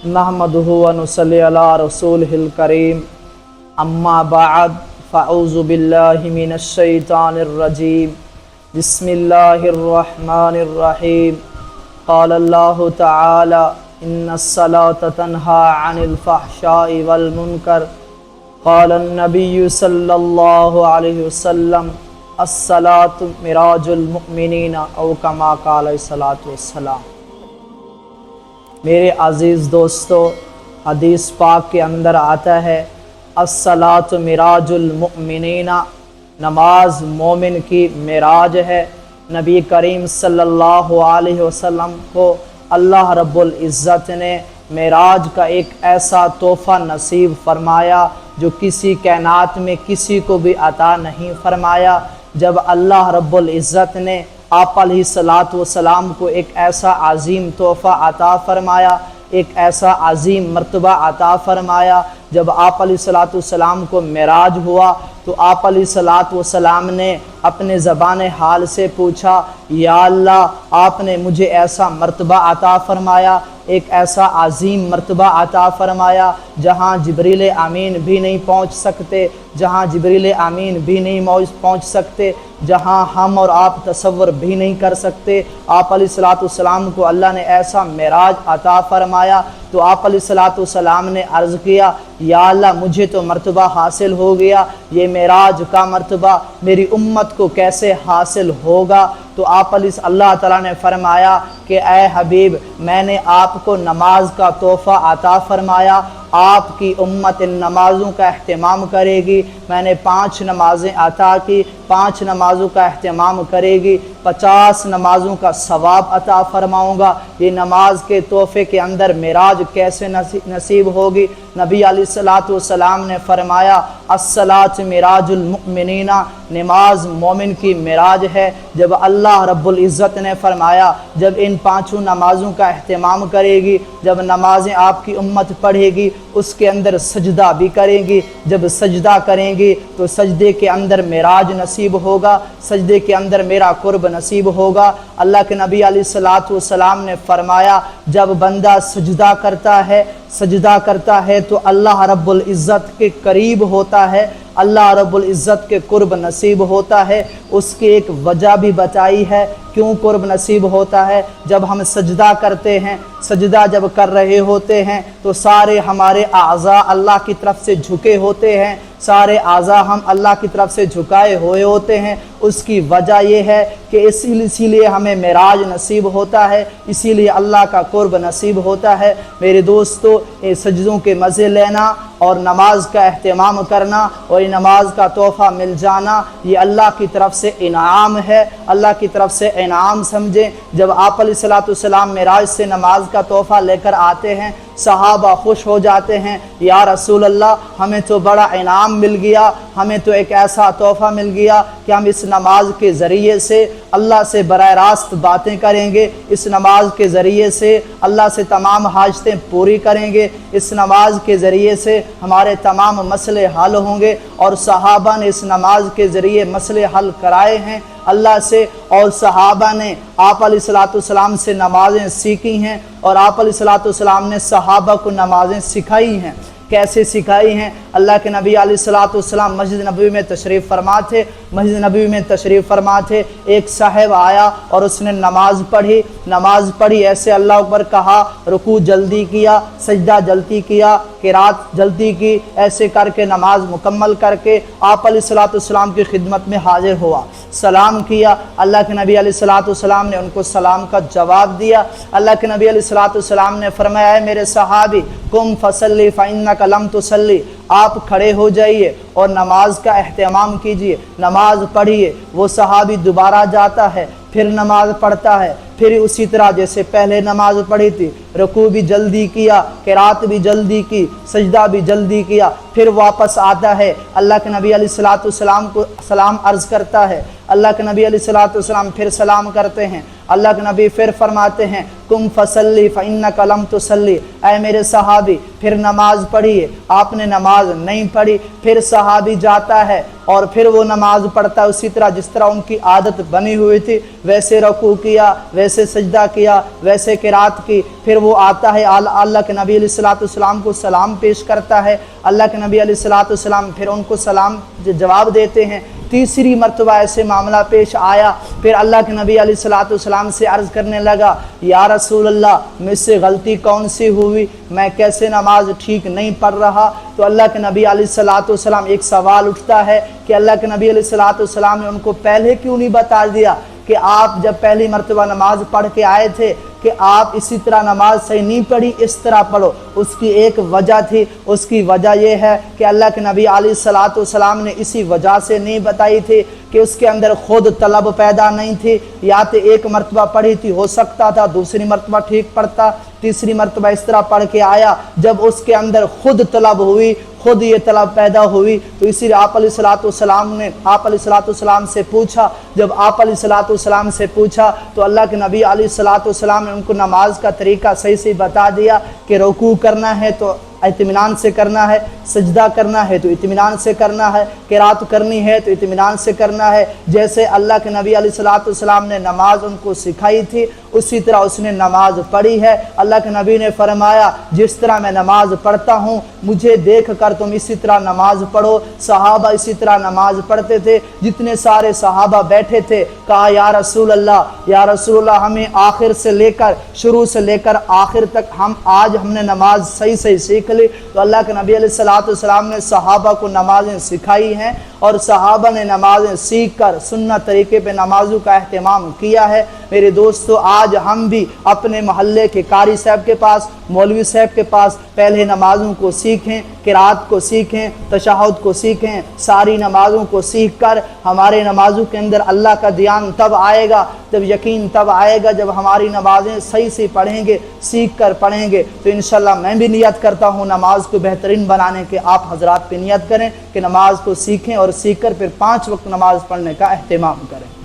नहमदुहु व नुसल्ली अला रसूलिहिल करीम अम्मा बाद फ़अऊज़ु बिल्लाहि मिनश शैतानिर रजीम बिस्मिल्लाहिर रहमानिर रहीम क़ाल अल्लाहु तआला इन्नस सलाता तन्हा अनिल फ़हशाइ वल मुनकर क़ाल अन्नबिय्यु सल्लल्लाहु अलैहि वसल्लम अस्सलातु मिराजुल मुमिनीना औ कमा क़ाल अलैहिस्सलातु वस्सलाम। मेरे अज़ीज़ दोस्तों, हदीस पाक के अंदर आता है अस्सलातु मिराजुल मुमिनीना, नमाज मोमिन की मिराज है। नबी करीम सल्लल्लाहु अलैहि वसल्लम को अल्लाह रब्बुल इज़्ज़त ने मिराज का एक ऐसा तोहफ़ा नसीब फरमाया जो किसी कायनात में किसी को भी अता नहीं फरमाया। जब अल्लाह रब्बुल इज़्ज़त ने आप अलैहिस्सलातु वस्सलाम को एक ऐसा अज़ीम तोहफ़ा अता फरमाया, एक ऐसा अज़ीम मर्तबा अता फरमाया, जब आप अलैहिस्सलातु वस्सलाम को मिराज हुआ तो आप अलैहिस्सलातु वस्सलाम ने अपने ज़बान हाल से पूछा, या अल्लाह आपने मुझे ऐसा मर्तबा अता फरमाया, एक ऐसा अज़ीम मर्तबा अता फरमाया जहाँ जिब्रील अमीन भी नहीं पहुँच सकते, जहाँ जिब्रील अमीन भी नहीं पहुँच सकते, जहाँ हम और आप तसव्वुर भी नहीं कर सकते। आप अलैहिस्सलातु वस्सलाम को अल्लाह ने ऐसा मिराज अता फरमाया तो आप अलैहिस्सलातु वस्सलाम ने अर्ज़ किया, या अल्लाह मुझे तो मर्तबा हासिल हो गया, ये मिराज का मर्तबा मेरी उम्मत को कैसे हासिल होगा। तो आप अल्लाह ताला ने फरमाया कि ए हबीब, मैंने आपको नमाज का तोहफ़ा अता फरमाया, आपकी उम्मत इन नमाज़ों का अहतमाम करेगी। मैंने 5 नमाज़ें अता की, 5 नमाज़ों का अहतमाम करेगी, 50 नमाज़ों का सवाब अता फरमाऊँगा। ये नमाज के तोहफ़े के अंदर मिराज कैसे नसीब होगी। नबी अलैहिस्सलातु वस्सलाम ने फरमाया अस्सलात मिराजुल मुमिनीना, नमाज मोमिन की मिराज है। जब अल्लाह रब्बुल इज़्ज़त ने फरमाया जब इन 5 नमाज़ों का अहतमाम करेगी, जब नमाज़ें आपकी उम्मत पढ़ेगी उसके अंदर सजदा भी करेंगी, जब सजदा करेंगी तो सजदे के अंदर मिराज नसीब होगा, सजदे के अंदर मेरा कुर्ब नसीब होगा। अल्लाह के नबी अलैहिस्सलातु वस्सलाम ने फरमाया जब बंदा सजदा करता है तो अल्लाह रब्बुल इज़्ज़त के करीब होता है, अल्लाह रब्बुल इज़्ज़त के कुर्ब नसीब होता है। उसकी एक वजह भी बताई है क्यों कुर्ब नसीब होता है। जब हम सजदा करते हैं, सजदा जब कर रहे होते हैं तो सारे हमारे आज़ा अल्लाह की तरफ से झुके होते हैं, सारे आज़ा हम अल्लाह की तरफ से झुकाए हुए होते हैं। उसकी वजह यह है कि इसीलिए हमें मिराज नसीब होता है, इसीलिए अल्लाह का कुर्ब नसीब होता है। मेरे दोस्तों, ये सजदों के मज़े लेना और नमाज का अहतमाम करना और ये नमाज का तोहफ़ा मिल जाना, ये अल्लाह की तरफ से इनाम है, अल्लाह की तरफ से इनाम समझें। जब आप अलैहिस्सलातु वस्सलाम मिराज से नमाज का तोहफ़ा लेकर आते हैं, सहाबा खुश हो जाते हैं, या रसूल अल्लाह हमें तो बड़ा इनाम मिल गया, हमें तो एक ऐसा तोहफ़ा मिल गया कि हम इस नमाज के ज़रिए से अल्लाह से बराह रास्त बातें करेंगे, इस नमाज के ज़रिए से अल्लाह से तमाम हाजतें पूरी करेंगे, इस नमाज के ज़रिए से हमारे तमाम मसले हल होंगे। और सहाबा ने इस नमाज के ज़रिए मसले हल कराए हैं अल्लाह से, और सहाबा ने आप अलैहिस्सलातु वस्सलाम से नमाज़ें सीखी हैं और आप अलैहिस्सलातु वस्सलाम ने सहाबा को नमाज़ें सिखाई हैं। कैसे सिखाई हैं? अल्लाह के नबी अलैहिस्सलातु वस्सलाम मस्जिद नबवी में तशरीफ़ फरमा थे, मस्जिद नबवी में तशरीफ़ फरमा थे। एक साहिब आया और उसने नमाज पढ़ी, ऐसे अल्लाह अकबर कहा, रुकू जल्दी किया, सजदा जल्दी किया, क़िरात जल्दी की, ऐसे करके नमाज मुकम्मल करके आप अलैहिस्सलातु वस्सलाम की खिदमत में हाजिर हुआ, सलाम किया। अल्लाह के नबी अलैहिस्सलातु वस्सलाम ने उनको सलाम का जवाब दिया। अल्लाह के नबी अलैहिस्सलातु वस्सलाम ने फरमाया, मेरे सहाबी कुम फसल्ली फ़इन्नका लम तुसल्ली, आप खड़े हो जाइए और नमाज का एहतमाम कीजिए, नमाज पढ़िए। वो सहाबी दोबारा जाता है, फिर नमाज पढ़ता है, फिर उसी तरह जैसे पहले नमाज पढ़ी थी, रुकू भी जल्दी किया, क़िरात भी जल्दी की, सजदा भी जल्दी किया, फिर वापस आता है, अल्लाह के नबी अलैहिस्सलातु वस्सलाम को सलाम अर्ज़ करता है। اللہ کے نبی علیہ الصلوۃ والسلام پھر سلام کرتے ہیں، اللہ کے نبی پھر فرماتے ہیں قم فصلی فإنک لم تصلی، اے میرے صحابی پھر نماز پڑھیے، آپ نے نماز نہیں پڑھی۔ پھر صحابی جاتا ہے اور پھر وہ نماز پڑھتا ہے اسی طرح جس طرح ان کی عادت بنی ہوئی تھی، ویسے رکوع کیا، ویسے سجدہ کیا، ویسے قرات کی۔ پھر وہ آتا ہے اللہ کے نبی علیہ الصلوۃ والسلام کو سلام پیش کرتا ہے، اللہ کے نبی علیہ الصلوۃ والسلام پھر ان کو سلام جواب دیتے ہیں۔ تیسری مرتبہ ایسے معاملہ پیش آیا، پھر اللہ کے نبی علیہ الصلوۃ والسلام سے عرض کرنے لگا یا رسول اللہ مجھ سے غلطی کون سی ہوئی، میں کیسے نماز ٹھیک نہیں پڑھ رہا؟ تو اللہ کے نبی علیہ الصلوۃ والسلام ایک سوال اٹھتا ہے کہ اللہ کے نبی علیہ الصلوۃ والسلام نے ان کو پہلے کیوں نہیں بتا دیا کہ آپ جب پہلی مرتبہ نماز پڑھ کے آئے تھے کہ آپ اسی طرح نماز صحیح نہیں پڑھی، اس طرح پڑھو؟ اس کی ایک وجہ تھی، اس کی وجہ یہ ہے کہ اللہ کے نبی علیہ الصلوۃ والسلام نے اسی وجہ سے نہیں بتائی تھی کہ اس کے اندر خود طلب پیدا نہیں تھی، یا تو ایک مرتبہ پڑھی تھی، ہو سکتا تھا دوسری مرتبہ ٹھیک پڑھتا، تیسری مرتبہ اس طرح پڑھ کے آیا، جب اس کے اندر خود طلب ہوئی، خود یہ طلب پیدا ہوئی، تو اسی لیے آپ علیہ الصلوۃ والسلام سے پوچھا۔ جب آپ علیہ الصلوۃ والسلام سے پوچھا تو اللہ کے نبی علیہ الصلوۃ والسلام نے ان کو نماز کا طریقہ صحیح سے بتا دیا کہ رکوع کرنا ہے تو اطمینان سے کرنا ہے، سجدہ کرنا ہے تو اطمینان سے کرنا ہے، قرات کرنی ہے تو اطمینان سے کرنا ہے۔ جیسے اللہ کے نبی علیہ الصلوۃ والسلام نے نماز ان کو سکھائی تھی اسی طرح اس نے نماز پڑھی ہے۔ اللہ کے نبی نے فرمایا جس طرح میں نماز پڑھتا ہوں مجھے دیکھ کر تم اسی طرح نماز پڑھو۔ صحابہ اسی طرح نماز پڑھتے تھے، جتنے سارے صحابہ بیٹھے تھے کہا یا رسول اللہ ہمیں آخر سے لے کر شروع سے لے کر آخر تک آج ہم نے نماز صحیح سیکھ لی۔ تو اللہ کے نبی علیہ الصلوۃ والسلام نے صحابہ کو نمازیں سکھائی ہیں اور صحابہ نے نمازیں سیکھ کر سنت طریقے پہ نمازوں کا اہتمام کیا ہے۔ میرے دوستو آج ہم بھی اپنے محلے کے قاری صاحب کے پاس، مولوی صاحب کے پاس پہلے نمازوں کو سیکھیں، قرات کو سیکھیں، تشہد کو سیکھیں، ساری نمازوں کو سیکھ کر ہمارے نمازوں کے اندر اللہ کا دھیان تب آئے گا، جب یقین تب آئے گا جب ہماری نمازیں صحیح سے پڑھیں گے، سیکھ کر پڑھیں گے۔ تو انشاءاللہ میں بھی نیت کرتا ہوں نماز کو بہترین بنانے کے، آپ حضرات بھی نیت کریں کہ نماز کو سیکھیں اور سیکھ کر پھر 5 وقت نماز پڑھنے کا اہتمام کریں۔